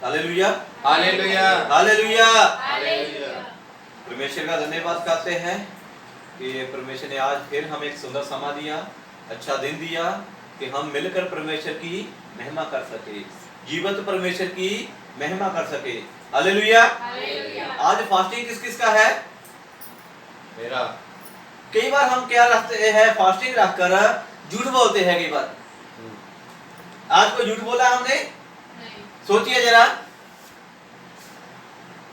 Hallelujah hallelujah hallelujah. Hallelujah. परमेश्वर का धन्यवाद करते हैं कि परमेश्वर ने आज फिर हमें एक सुंदर समा दिया, अच्छा दिन दिया कि हम मिलकर परमेश्वर की महिमा कर सके, जीवंत परमेश्वर की महिमा कर सके। हालेलुया। आज फास्टिंग किस किस का है? मेरा। कई बार हम क्या रखते हैं, फास्टिंग रखकर झूठ बोलते हैं। कई बार आज कोई झूठ बोला हमने? सोचिए जरा,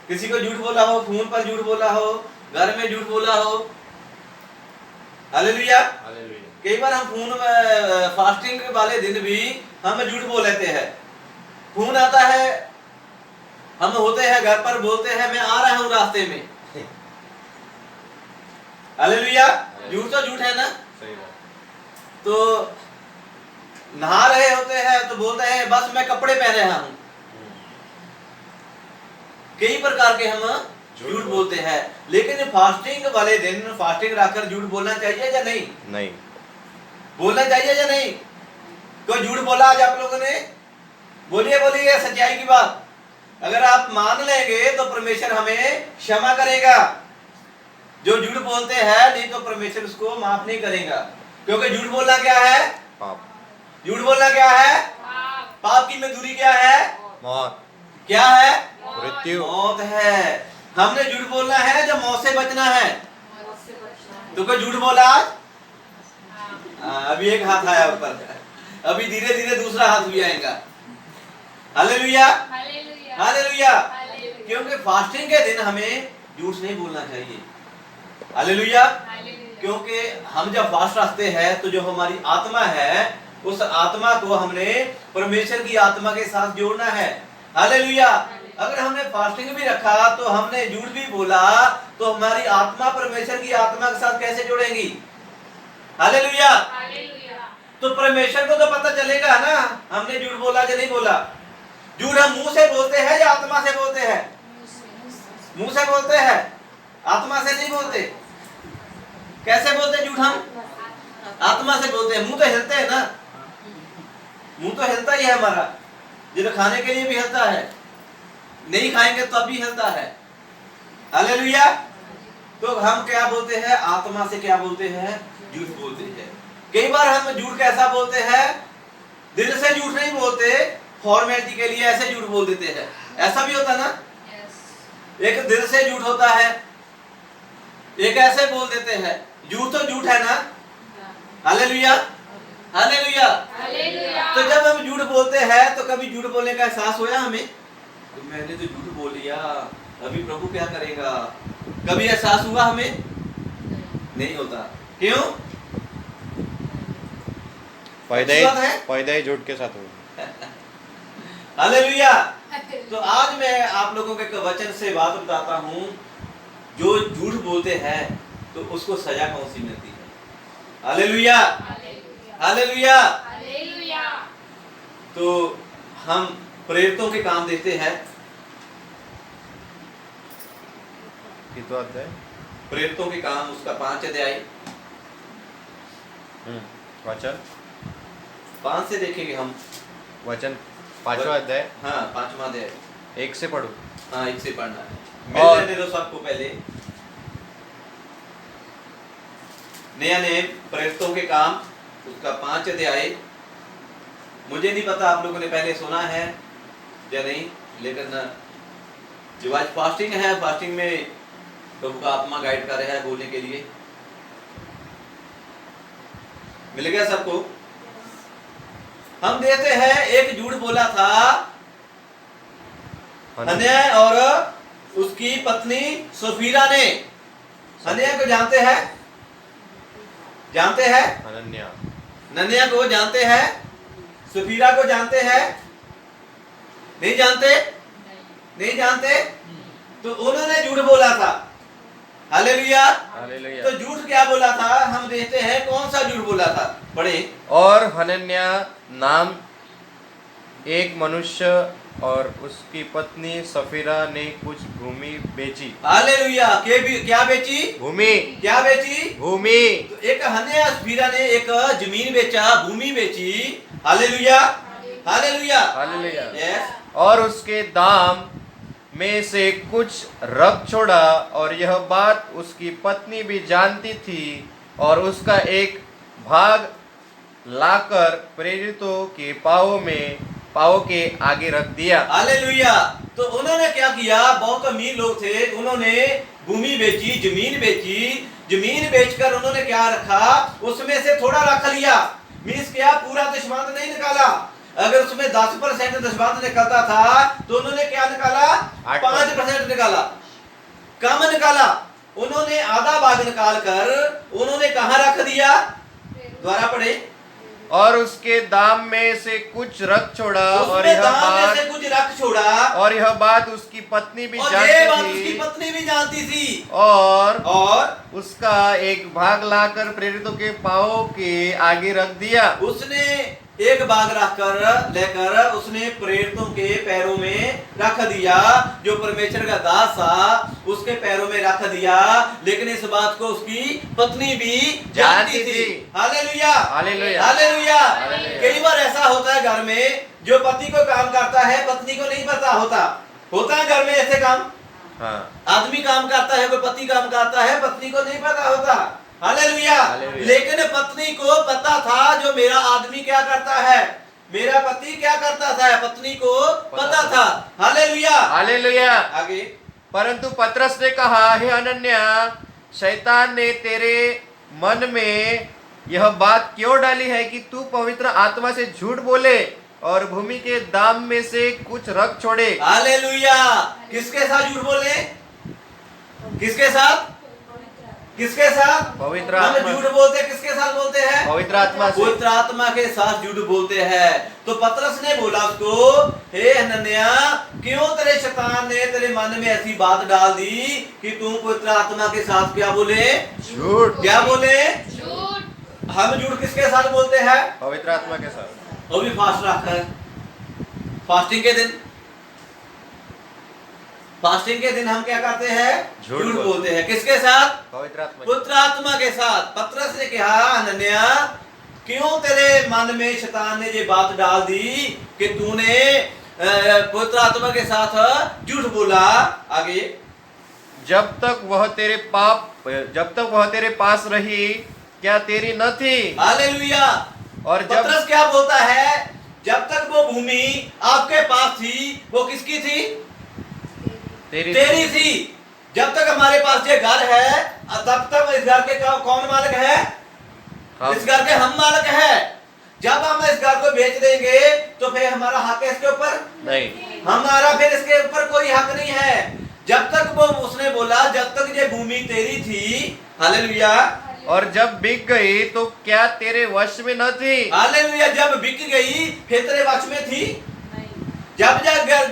किसी को झूठ बोला हो, फोन पर झूठ बोला हो, घर में झूठ बोला हो। हालेलुया। हालेलुया। कई बार हम फोन में फास्टिंग वाले दिन भी हम झूठ बोल लेते हैं। फोन आता है, हम होते हैं घर पर, बोलते हैं मैं आ रहा हूं रास्ते में। हालेलुया। झूठ तो झूठ है ना। सही बात। तो नहा रहे होते हैं तो बोलते हैं बस मैं कपड़े पहन रहा हूं। कई प्रकार के हम झूठ बोलते हैं। लेकिन फास्टिंग वाले दिन फास्टिंग रखकर झूठ बोलना चाहिए या नहीं? नहीं। बोलना चाहिए या नहीं? कोई झूठ बोला आज आप लोगों ने? बोलिए बोलिए सच्चाई की बात। अगर आप मान लेंगे तो परमेश्वर हमें क्षमा करेगा। जो झूठ बोलते हैं नहीं तो परमेश्वर उसको माफ नहीं करेगा, क्योंकि झूठ बोलना क्या है? पाप। झूठ बोलना क्या है? पाप की मजदूरी क्या है? मौत। क्या है? मृत्यु। मौत है। हमने झूठ बोलना है जब मौत से बचना है। तो कोई झूठ बोला? अभी एक हाथ आया ऊपर, अभी धीरे धीरे दूसरा हाथ भी आएगा। Hallelujah hallelujah. क्योंकि फास्टिंग के दिन हमें झूठ नहीं बोलना चाहिए। हालेलुया। क्योंकि हम जब फास्ट रखते हैं तो जो हमारी आत्मा है उस आत्मा को हमने परमेश्वर की आत्मा के साथ जोड़ना है। हालेलुया। अगर हमने फास्टिंग भी रखा तो हमने झूठ भी बोला तो हमारी आत्मा परमेश्वर की आत्मा के साथ कैसे जुड़ेगी? हालेलुया। तो परमेश्वर को तो पता चलेगा ना हमने झूठ बोला या नहीं बोला। झूठ हम मुंह से बोलते हैं या आत्मा से बोलते हैं? मुंह से बोलते हैं, आत्मा से नहीं बोलते। कैसे बोलते झूठ हम? आत्मा से बोलते हैं। मुंह तो हिलते हैं ना, मुंह तो हिलता ही है हमारा, जो खाने के लिए भी हिलता है, नहीं खाएंगे तब भी हिलता है। हालेलुया। तो हम क्या बोलते हैं? आत्मा से क्या बोलते हैं? झूठ बोलते हैं। कई बार हम झूठ कैसा बोलते हैं? दिल से झूठ नहीं बोलते, फॉर्मेलिटी के लिए ऐसे झूठ बोल देते हैं। ऐसा भी होता ना। एक दिल से झूठ होता है, एक ऐसे बोल देते हैं। झूठ तो झूठ है ना। Hallelujah hallelujah. तो जब हम झूठ बोलते हैं तो कभी झूठ बोलने का एहसास होया हमें? तो मैंने तो झूठ बोल लिया, अभी प्रभु क्या करेगा? कभी एहसास हुआ हमें? नहीं होता। क्यों? पैदा ही झूठ के साथ हुआ। हालेलुया। तो आज मैं आप लोगों के वचन से बात बताता हूं, जो झूठ बोलते हैं तो उसको सजा कौन सी मिलती है? Hallelujah hallelujah. तो हम प्रेरितों के काम देखते हैं। कितना अध्याय? प्रेरितों के काम उसका 5 अध्याय। वचन 5 से देखेंगे हम। वचन 5वां अध्याय। हाँ 5वां अध्याय। 1 से पढ़ो। हाँ 1 से पढ़ना है। और मिल लेने दो सबको पहले। नया नेम प्रेरितों के काम उसका 5 अध्याय। मुझे नहीं पता आप लोगों ने पहले सुना है या नहीं, लेकिन जो आज फास्टिंग है, फास्टिंग में प्रभु का आत्मा गाइड कर रहा है बोलने के लिए। मिल गया सबको? हम देखते हैं एक झूठ बोला था हनन्याह और उसकी पत्नी सफीरा ने। हनन्याह को जानते हैं? जानते हैं? हनन्याह को जानते हैं? सफीरा को जानते हैं? नहीं जानते? नहीं जानते? तो उन्होंने झूठ बोला था। हालेलुया। तो झूठ क्या बोला था? हम देखते हैं कौन सा झूठ बोला था। पढ़े। और हनन्याह नाम एक मनुष्य और उसकी पत्नी सफीरा ने कुछ भूमि बेची। हालेलुया। क्या बेची? भूमि। क्या बेची? भूमि। तो एक हनन्याह सफीरा ने एक जमीन बेचा, भूमि बेची। Hallelujah hallelujah. हालेलुया। यस। और उसके दाम में से कुछ रख छोड़ा, और यह बात उसकी पत्नी भी जानती थी, और उसका एक भाग लाकर प्रेरितों के पाँव के आगे रख दिया। हालेलुया। तो उन्होंने क्या किया, बहुत अमीर लोग थे, उन्होंने भूमि बेची, जमीन बेची, जमीन बेचकर उन्होंने क्या रखा, उसमें से थोड़ा रख लिया। मीन्स क्या, पूरा दशमांश नहीं निकाला। अगर उसमें 10% दशमांश निकलता था तो उन्होंने क्या निकाला, 5% निकाला, कम निकाला। उन्होंने आधा भाग निकाल कर उन्होंने कहां रख दिया, द्वारा पढ़े, और उसके दाम में से कुछ रख छोड़ा, और यह बात उसकी पत्नी भी जानती थी, और उसका एक भाग लाकर प्रेरितों के पाँव के आगे रख दिया। उसने एक भाग रखकर लेकर उसने प्रेरितों के पैरों में रख दिया, जो परमेश्वर का दास था उसके पैरों में रख दिया। लेकिन इस बात को उसकी पत्नी भी जानती थी। Hallelujah, hallelujah, hallelujah. कई बार ऐसा होता है घर में, जो पति को काम करता है पत्नी को नहीं पता होता है घर में ऐसे काम। हाँ। आदमी काम करता है, कोई पति काम करता है, पत्नी को नहीं पता होता। हालेलुया। लेकिन पत्नी को पता था, जो मेरा आदमी क्या करता है, मेरा पति क्या करता था, पत्नी को पता था। Hallelujah, hallelujah. आगे, परंतु पतरस ने कहा, हे अनन्या, शैतान ने तेरे मन में यह बात क्यों डाली है कि तू पवित्र आत्मा से झूठ बोले और भूमि के दाम में से कुछ रख छोड़े। हालेलुया। किसके साथ झूठ बोले, किसके साथ, किसके साथ, पवित्र आत्मा। झूठ बोलते किसके साथ बोलते हैं, पवित्र आत्मा से, पवित्र आत्मा के साथ झूठ बोलते हैं। तो पतरस ने बोला उसको, हे हनन्या, क्यों तेरे शैतान ने तेरे मन में ऐसी बात डाल दी कि तू पवित्र आत्मा के साथ क्या बोले, झूठ। क्या बोले, झूठ। हम झूठ किसके साथ बोलते हैं, पवित्र आत्मा के साथ। वो भी फास्ट रखकर, फास्टिंग के दिन, फास्टिंग के दिन हम क्या करते हैं, झूठ बोलते हैं। किसके साथ, पवित्र आत्मा के साथ। पतरस ने कहा, हनन्या, क्यों तेरे मन में शैतान ने ये बात डाल दी कि तूने पवित्र आत्मा के साथ झूठ बोला। आगे, जब तक वह तेरे पास रही, क्या तेरी न थी। हालेलुया। और पतरस क्या बोलता है, जब तक वो भूमि आपके पास थी, वो किसकी थी, तेरी थी। जब तक हमारे पास ये घर है, तब तक इस घर के कौन मालिक है, इस घर के हम मालिक है। जब हम इस घर को बेच देंगे तो फिर हमारा हक है इसके ऊपर नहीं, हमारा फिर इसके ऊपर कोई हक नहीं है। जब तक वो, उसने बोला जब तक ये भूमि तेरी थी। हालेलुया। और जब बिक गई तो क्या तेरे वश में न थी। हालेलुया। जब बिक गई फिर तेरे वश में थी। जब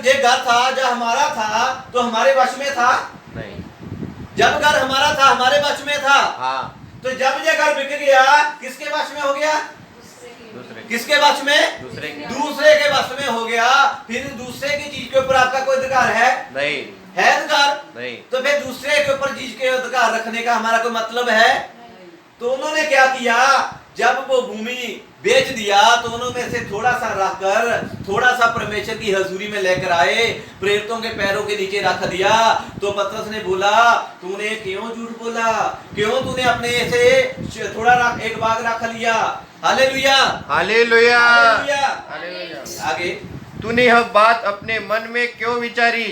ये घर था, जब हमारा था, तो हमारे वश में था नहीं। जब घर हमारा था, हमारे वश में था। हाँ। तो जब ये घर बिक गया, किसके वश में हो गया, किसके वश में, दूसरे के वश में हो गया। फिर दूसरे की चीज के ऊपर आपका कोई अधिकार है, नहीं है अधिकार नहीं। तो फिर दूसरे के ऊपर चीज के अधिकार रखने का हमारा कोई मतलब है। तो उन्होंने क्या किया, जब वो भूमि बेच दिया तो उन्होंने से थोड़ा सा रखकर, थोड़ा सा परमेश्वर की हजूरी में लेकर आए, प्रेरितों के पैरों के नीचे रख दिया। तो पतरस ने बोला, तूने क्यों झूठ बोला, क्यों तूने अपने से थोड़ा एक भाग रख लिया। Hallelujah, hallelujah, hallelujah. आगे, तूने यह बात अपने मन में क्यों विचारी,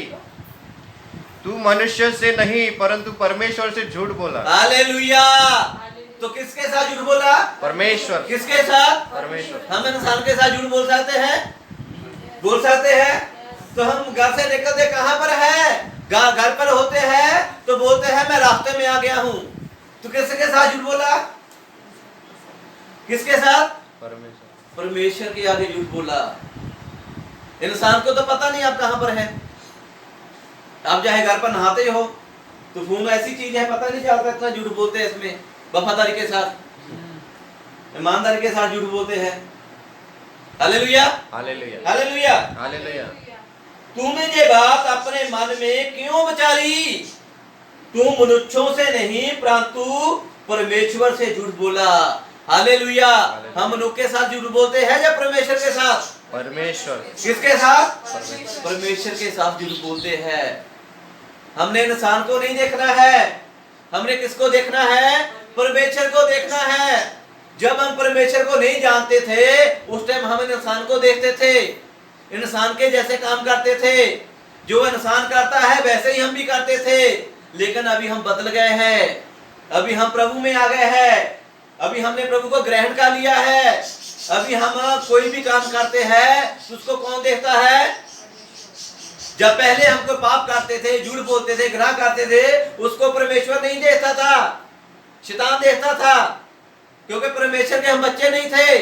तू मनुष्य से नहीं परंतु परमेश्वर से झूठ बोला। हालेलुया। तो किसके साथ झूठ बोला, परमेश्वर। किसके साथ, परमेश्वर। हम इंसान के साथ झूठ बोल सकते हैं, बोल सकते हैं। तो हम घर से निकलते कहां पर है, घर पर होते हैं तो बोलते हैं मैं रास्ते में आ गया हूं। तो किसके साथ झूठ बोला, किसके साथ, परमेश्वर। परमेश्वर के आगे झूठ बोला। इंसान को तो पता नहीं आप कहां पर है। आप चाहे घर पर नहाते हो तो फोन ऐसी चीज है, पता नहीं चलता, इतना झूठ बोलते हैं इसमें। वफादारी के साथ, ईमानदारी के साथ झूठ बोलते हैं। Hallelujah, hallelujah, hallelujah, hallelujah. तूने ये बात अपने मन में क्यों विचारी, तू मनुष्यों से नहीं परंतु परमेश्वर से झूठ बोला। हालेलुया। हम मनुष्य के साथ झूठ बोलते हैं या परमेश्वर के साथ, परमेश्वर किसके साथ? परमेश्वर परमेश्वर के साथ झूठ बोलते हैं। हमने इंसान को नहीं देखना है, हमने किसको देखना है? परमेश्वर को देखना है। जब हम परमेश्वर को नहीं जानते थे उस टाइम हम इंसान को देखते थे, इंसान के जैसे काम करते थे, जो इंसान करता है वैसे ही हम भी करते थे। लेकिन अभी हम बदल गए हैं, अभी हम प्रभु में आ गए हैं, अभी हमने प्रभु को ग्रहण कर लिया है। अभी हम कोई भी काम करते हैं तो उसको कौन देखता है? जब पहले हमको पाप करते थे, झूठ बोलते थे, ग्रह करते थे, उसको परमेश्वर नहीं देखता था, शैतान देखता था, क्योंकि परमेश्वर के हम बच्चे नहीं थे।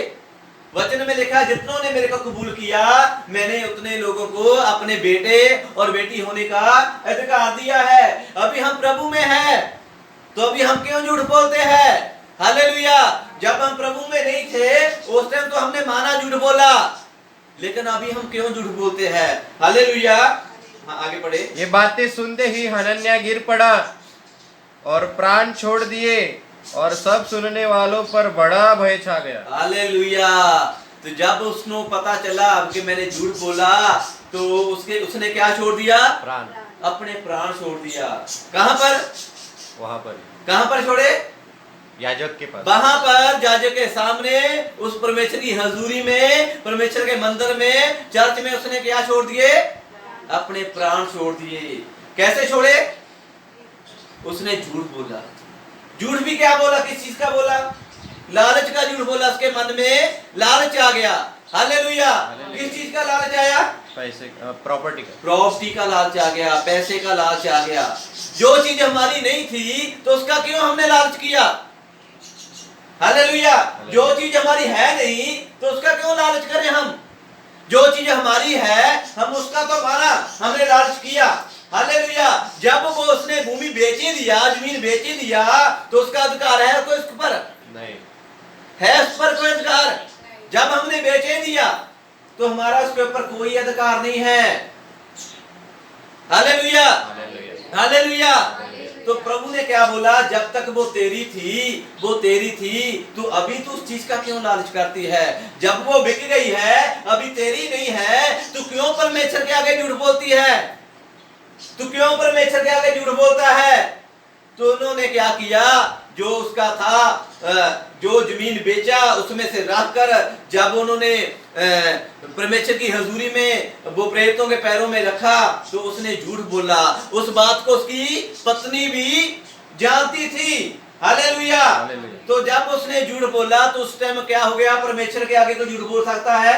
वचन में लिखा, जितनों ने मेरे को कबूल किया मैंने उतने लोगों को अपने बेटे और बेटी होने का अधिकार दिया है। अभी हम प्रभु में हैं तो अभी हम क्यों झूठ बोलते हैं? हालेलुया। जब हम प्रभु में नहीं थे उस टाइम तो हमने माना झूठ बोला, लेकिन अभी हम क्यों झूठ बोलते हैं? हालेलुया। हाँ, आगे पढ़े। ये बातें सुनते ही हनन्याह गिर पड़ा और प्राण छोड़ दिए, और सब सुनने वालों पर बड़ा भय छा गया। हालेलुया। तो जब उसको पता चला कि मैंने झूठ बोला तो उसने क्या छोड़ दिया? प्राण, अपने प्राण छोड़ दिया। कहां पर? वहां पर, कहां पर छोड़े? याजक के पास, वहां पर याजक के सामने, उस परमेश्वर की हजूरी में, परमेश्वर के मंदिर में, चर्च में उसने क्या छोड़ दिए? अपने प्राण छोड़ दिए। कैसे छोड़े? उसने झूठ बोला। झूठ भी क्या बोला? किस चीज का बोला? लालच का झूठ बोला। उसके मन में लालच आ गया। हालेलुया। किस चीज का लालच आया? पैसे, प्रॉपर्टी का, प्रॉपर्टी का लालच आ गया, पैसे का लालच आ गया। जो चीज हमारी नहीं थी तो उसका क्यों हमने लालच किया? हालेलुया। जो चीज हमारी है नहीं तो उसका क्यों लालच करें हम? जो चीज हमारी है हम उसका तो माना, हमने लालच किया। हालेलुया। जब वो उसने भूमि बेची दिया, जमीन बेची दिया, तो उसका अधिकार है कोई उसके ऊपर? नहीं है, उस पर कोई अधिकार? जब हमने बेचे दिया तो हमारा उसके ऊपर कोई अधिकार नहीं है। हालेलुया। हालेलुया। तो प्रभु ने क्या बोला? जब तक वो तेरी थी, तू अभी तो उस चीज का क्यों लालच करती है? जब वो बिक गई है, अभी तेरी नहीं है, तू क्यों परमेश्वर के आगे झूठ बोलती है? तू क्यों परमेश्वर के आगे झूठ बोलता है? तो उन्होंने क्या किया? जो उसका था, जो जमीन बेचा उसमें से रखकर जब उन्होंने परमेश्वर की हजूरी में वो प्रेरितों के पैरों में रखा तो उसने झूठ बोला। उस बात को उसकी पत्नी भी जानती थी। हालेलुया। तो जब उसने झूठ बोला तो उस टाइम क्या हो गया? परमेश्वर के आगे कोई झूठ बोल सकता है?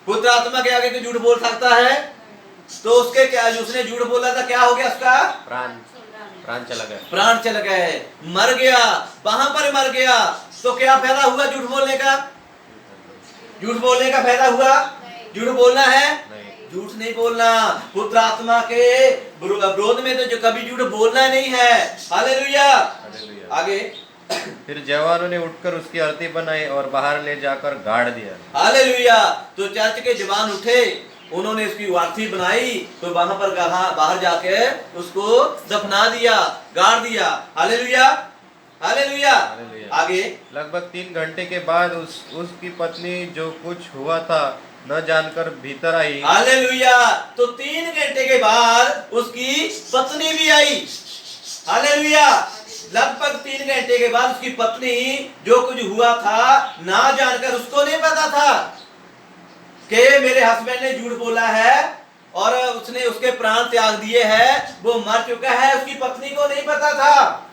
पुत्र आत्मा के आगे कोई झूठ बोल सकता है? तो उसके क्या, उसने झूठ बोला था, क्या हो गया? उसका प्राण चला गया, प्राण चला गया, मर गया, वहां पर मर गया। तो क्या फायदा हुआ झूठ बोलने का? झूठ बोलने का फायदा हुआ? झूठ बोलना है? झूठ नहीं बोलना। पुत्र आत्मा के विरोध में तो जो कभी झूठ बोलना नहीं है। हालेलुया। आगे। फिर जवानों ने उठकर उसकी अर्थी बनाई और बाहर ले जाकर गाड़ दिया। हालेलुया। तो चर्च के जवान उठे, उन्होंने उसकी अर्थी बनाई, तो वहां पर बाहर जाके उसको दफना दिया, गाड़ दिया। हालेलुया। हालेलुया। आगे। लगभग 3 घंटे के बाद उसकी पत्नी जो कुछ हुआ था न जानकर भीतर आई। हालेलुया। तो 3 घंटे के बाद उसकी पत्नी भी आई। हालेलुया। लगभग 3 घंटे के बाद उसकी पत्नी जो कुछ हुआ था ना जानकर, उसको नहीं पता था कि मेरे हस्बैंड ने झूठ बोला है और उसने उसके प्राण त्याग दिए हैं, वो मर चुका है, उसकी पत्नी को नहीं पता था।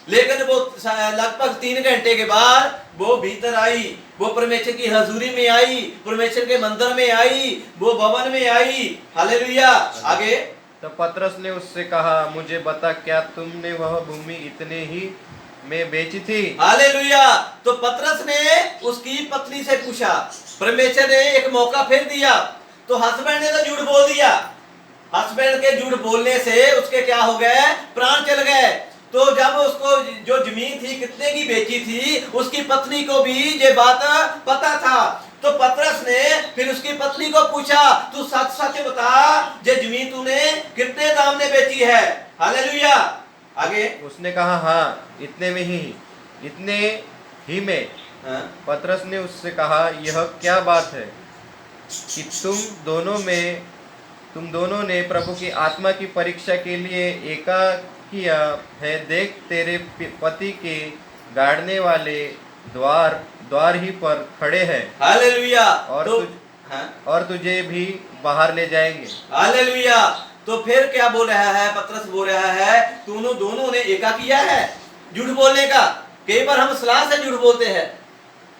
लेकिन वो लगभग 3 घंटे के बाद वो भीतर आई, वो परमेश्वर की हजूरी में आई, परमेश्वर के मंदिर में आई, वो भवन में आई। हालेलुया। आगे। तो पतरस ने उससे कहा, मुझे बता, क्या तुमने वह भूमि इतने ही में बेची थी? हालेलुया। तो पतरस ने उसकी पत्नी से पूछा, परमेश्वर ने एक मौका फिर दिया। तो हस्बैंड ने तो झूठ बोल दिया, हस्बैंड के झूठ बोलने से उसके क्या हो गए? प्राण चल गए। तो जब उसको जो जमीन थी कितने की बेची थी, उसकी पत्नी को भी ये बात पता था। तो पतरस ने फिर उसकी पत्नी को पूछा, तू सच सच बता, ये जमीन तूने कितने दाम में बेची है? हालेलुया। आगे। उसने कहा, हाँ, इतने ही में। पतरस ने उससे कहा, यह क्या बात है? कि तुम दोनों ने प्रभु की आत्मा की परीक्षा के लिए एका किया है। देख, तेरे पति के गाड़ने वाले द्वार ही पर खड़े हैं। हालेलुया। और तुझे भी बाहर ले जाएंगे। हालेलुया। तो फिर क्या बोल रहा है पतरस? बोल रहा है दोनों ने एका किया है झूठ बोलने का। कई बार हम सलाह से झूठ बोलते हैं,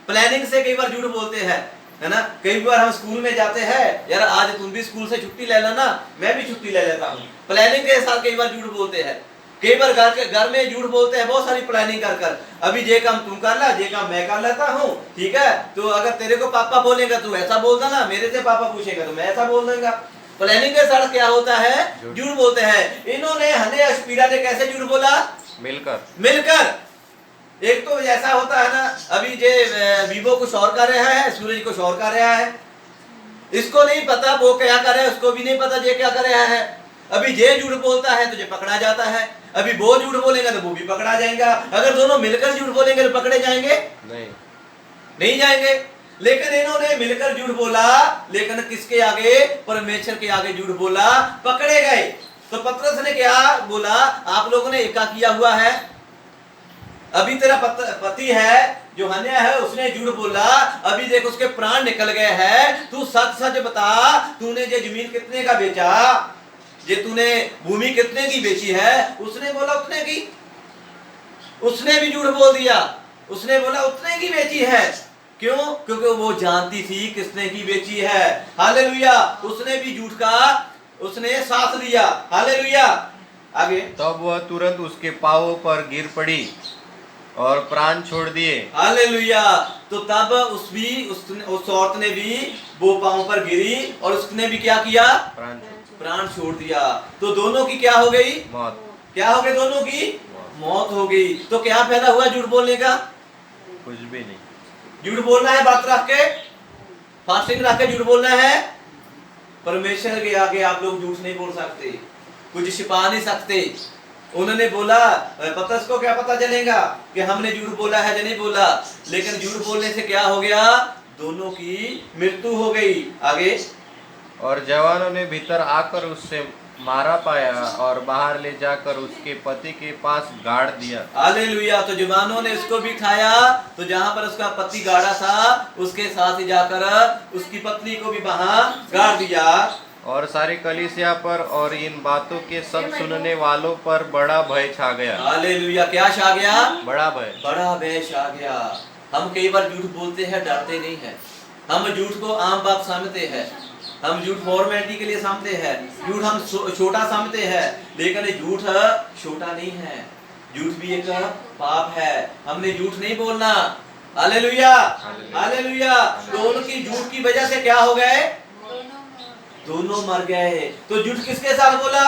प्लानिंग से कई बार झूठ बोलते हैं, है ना। कई बार हम स्कूल में जाते हैं, यार आज तुम भी स्कूल से छुट्टी ले लेना, मैं भी छुट्टी ले लेता हूँ, प्लानिंग के साथ कई बार झूठ बोलते हैं। कई बार घर में झूठ बोलते हैं, बहुत सारी प्लानिंग कर अभी ये काम तुम कर ला, ये काम मैं कर लेता हूँ, ठीक है। तो अगर तेरे को पापा बोलेगा तो ऐसा बोल देना, मेरे से पापा पूछेगा तो मैं ऐसा बोल दूंगा। प्लानिंग के साथ क्या होता है? झूठ बोलते हैं। इन्होंने हने अशपीरा ने कैसे झूठ बोला? मिलकर। एक तो ऐसा होता है ना, अभी जे वीवो कुछ और कर रहा है, सूरज कुछ और कर रहा है, इसको नहीं पता वो क्या कर रहा है, उसको भी नहीं पता ये क्या कर रहा है। अभी ये झूठ बोलता है तो ये पकड़ा जाता है, अभी वो झूठ बोलेगा तो वो भी पकड़ा जाएगा। अगर दोनों मिलकर झूठ बोलेंगे तो पकड़े जाएंगे? नहीं जाएंगे। लेकिन इन्होंने मिलकर झूठ बोला, लेकिन किसके आगे? परमेश्वर के आगे झूठ बोला, पकड़े गए। तो पतरस ने क्या बोला? आप लोगों ने एका किया हुआ है। अभी तेरा पति है जो हन्या है, उसने झूठ बोला, अभी देख उसके प्राण निकल गए हैं। तू सच सच बता, तूने ये जमीन कितने का बेचा, ये तूने भूमि कितने की बेची है? उसने बोला उतने की। उसने भी झूठ बोल दिया, उसने बोला उतने की बेची है। क्यों? क्योंकि वो जानती थी किसने की बेची है। हालेलुया। उसने भी झूठ का उसने साथ लिया। हालेलुया। आगे, तब वह तुरंत उसके पांवों पर गिर पड़ी और प्राण छोड़ दिए। हालेलुया। तो तब उस औरत ने भी वो पांव पर गिरी और उसने भी क्या किया? प्राण छोड़ दिया। तो दोनों की क्या हो गई? मौत। क्या हो गई? दोनों की मौत हो गई। तो क्या फायदा हुआ झूठ बोलने का? कुछ भी नहीं। झूठ बोलना है, बात रख के, फास्टिंग रख के झूठ बोलना है। परमेश्वर के आगे आप लोग झूठ नहीं बोल सकते, कुछ छिपा नहीं सकते। उन्होंने बोला, पतरस को क्या पता चलेगा कि हमने झूठ बोला है या नहीं बोला, लेकिन झूठ बोलने से क्या हो गया? दोनों की मृत्यु हो गई। आगे, और जवानों ने भीतर आकर उससे मारा पाया और बाहर ले जाकर उसके पति के पास गाड़ दिया। हालेलुया। तो जवानों ने उसको भी खाया, तो जहाँ पर उसका पति गाड़ा था उसके साथ ही जाकर उसकी पत्नी को भी वहां गाड़ दिया। और सारी कलीसिया पर और इन बातों के सब सुनने वालों पर बड़ा भय छा गया। हालेलुया। क्या छा गया? बड़ा भय। बड़ा भय छा गया। हम कई बार झूठ बोलते हैं, डरते नहीं है। हम झूठ को आम बात समझते हैं, हम झूठ फॉर्मेलिटी के लिए समझते हैं, झूठ हम छोटा समझते हैं, लेकिन झूठ छोटा नहीं है। झूठ भी एक पाप है। हमने झूठ नहीं बोलना। हालेलुया। हालेलुया। तो उनकी झूठ की वजह से क्या हो गए? दोनों मर गए। तो झूठ किसके साथ बोला?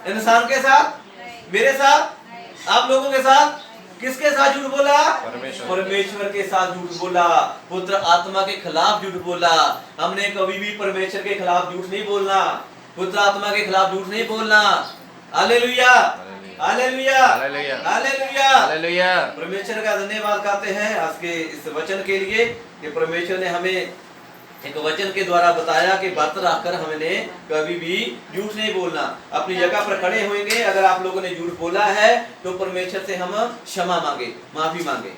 इंसान के साथ, मेरे साथ, आप लोगों के साथ। किसके साथ झूठ बोला? परमेश्वर के साथ झूठ बोला। पुत्र आत्मा के खिलाफ झूठ बोला। हमने कभी भी परमेश्वर के खिलाफ झूठ नहीं बोलना, पुत्र आत्मा के खिलाफ झूठ नहीं बोलना। हालेलुया। हालेलुया। हालेलुया। हालेलुया। परमेश्वर का धन्यवाद करते हैं आज के इस वचन के लिए कि परमेश्वर ने हमें एक वचन के द्वारा बताया कि व्रत रखकर हमने कभी भी झूठ नहीं बोलना। अपनी जगह पर खड़े होंगे, अगर आप लोगों ने झूठ बोला है तो परमेश्वर से हम क्षमा मांगे, माफी मांगे।